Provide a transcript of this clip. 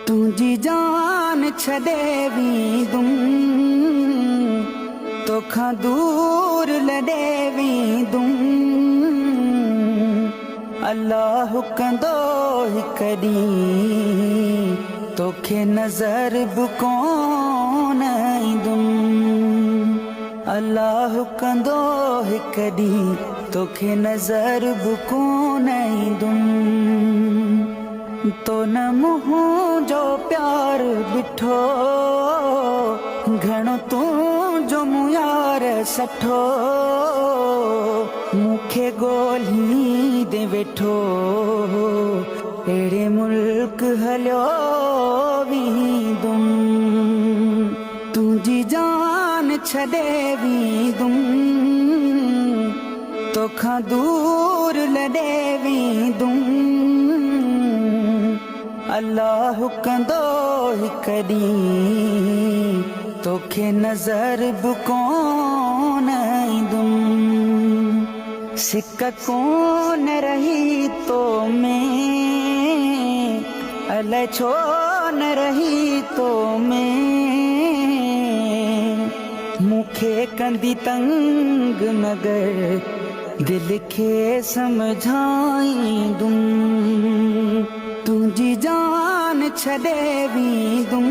तुझी जान छॾे वेंदुम तोखां दूर लॾे वेंदुम। अल्लाह कंदो हिकु ॾींहुं तोखे नज़र बि कोन ईंदुम। अल्लाह कंदो हिकु ॾींहुं तोखे नज़र बि कोन ईंदुम। तो न मुंहिंजो प्यार ॾिठो घणो तुंहिंजो मूं यार सठो। मूंखे ॻोल्हींदे वेठो अहिड़े मुल्क हलियो वेंदुम। तुंहिंजी जान छॾे वेंदुम तोखां दूर लॾे वेंदुम। अल्लाह कंदो हिकु ॾींहुं तोखे नज़र बि कोन ईंदुम। सिक कोन रही तो में अलाए छो न रही तो में। मूंखे कंदी तंग मगर दिल खे समझाईंदुम। तुंहिंजी जान छॾे वेंदुम